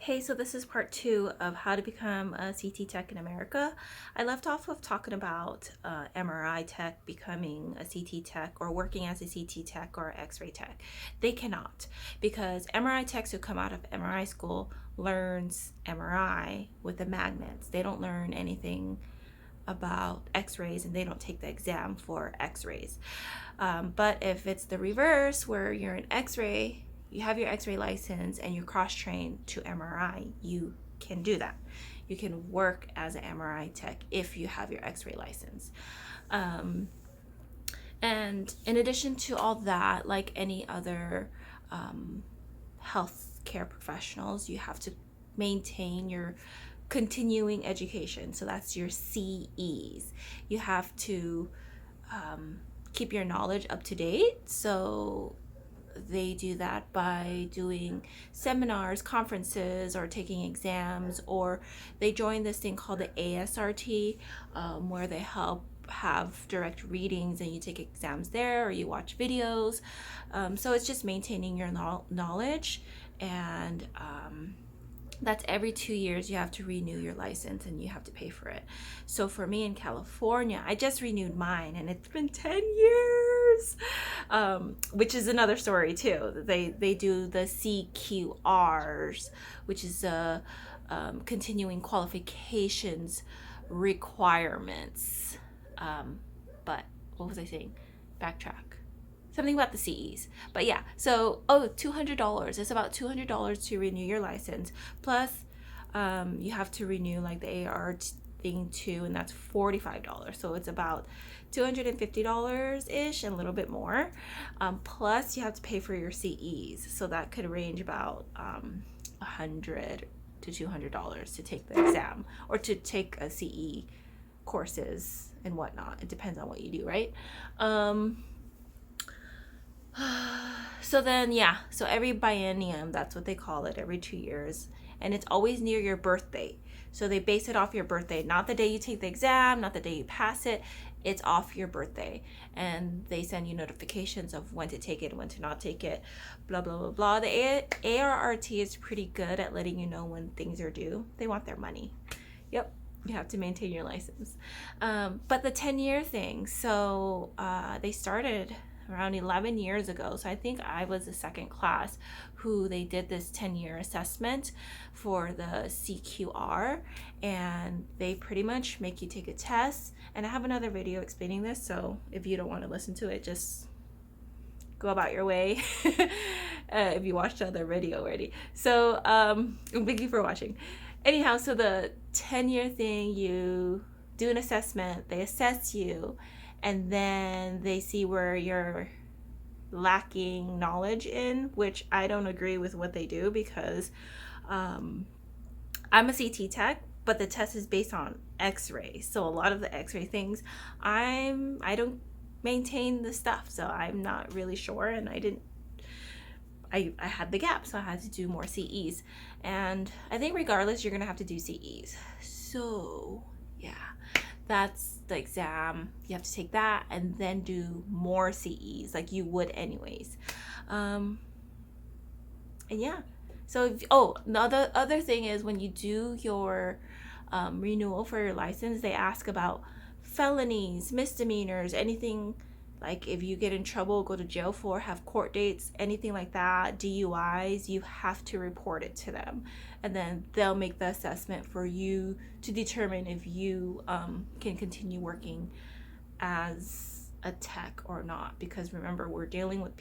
Hey, so this is part two of how to become a CT tech in America. I left off of talking about MRI tech becoming a CT tech or working as a CT tech or X-ray tech. They cannot, because MRI techs who come out of MRI school learns MRI with the magnets. They don't learn anything about X-rays, and they don't take the exam for X-rays. But if it's the reverse, where you're an X-ray, you have your X-ray license and you're cross-trained to MRI, you can do that. You can work as an MRI tech if you have your X-ray license. And in addition to all that, like any other healthcare professionals, you have to maintain your continuing education. So that's your CEs. You have to keep your knowledge up to date. So they do that by doing seminars, conferences, or taking exams, or they join this thing called the ASRT, where they help have direct readings and you take exams there or you watch videos. So it's just maintaining your knowledge, and that's every 2 years you have to renew your license and you have to pay for it. So for me in California, I just renewed mine and it's been 10 years, which is another story too. They do the CQRs, which is a continuing qualifications requirements. But what was I saying? Backtrack. Something about the CEs. But yeah, so $200. It's about $200 to renew your license. Plus, you have to renew like the AR thing too, and that's $45. So it's about $250 ish, and a little bit more. Plus, you have to pay for your CEs, so that could range about $100 to $200 to take the exam or to take a CE courses and whatnot. It depends on what you do, right? So then, yeah, so every biennium, that's what they call it, every 2 years, and it's always near your birthday. So they base it off your birthday, not the day you take the exam, not the day you pass it. It's off your birthday, and they send you notifications of when to take it and when to not take it, blah blah blah blah. The ARRT is pretty good at letting you know when things are due. They want their money. Yep, you have to maintain your license. But the 10-year thing, so they started around 11 years ago. So I think I was the second class who they did this 10-year assessment for the CQR, and they pretty much make you take a test. And I have another video explaining this, so if you don't want to listen to it, just go about your way if you watched the other video already. So thank you for watching. Anyhow, so the 10-year thing, you do an assessment, they assess you, and then they see where you're lacking knowledge in, which I don't agree with what they do, because I'm a CT tech, but the test is based on X-ray. So a lot of the X-ray things, I don't maintain the stuff, so I'm not really sure, and I had the gap, so I had to do more CEs. And I think regardless, you're gonna have to do CEs. So yeah, that's the exam. You have to take that and then do more CEs like you would anyways. And yeah, so the other thing is, when you do your renewal for your license, they ask about felonies, misdemeanors, anything like if you get in trouble, go to jail for, have court dates, anything like that, DUIs, you have to report it to them, and then they'll make the assessment for you to determine if you can continue working as a tech or not. Because remember, we're dealing with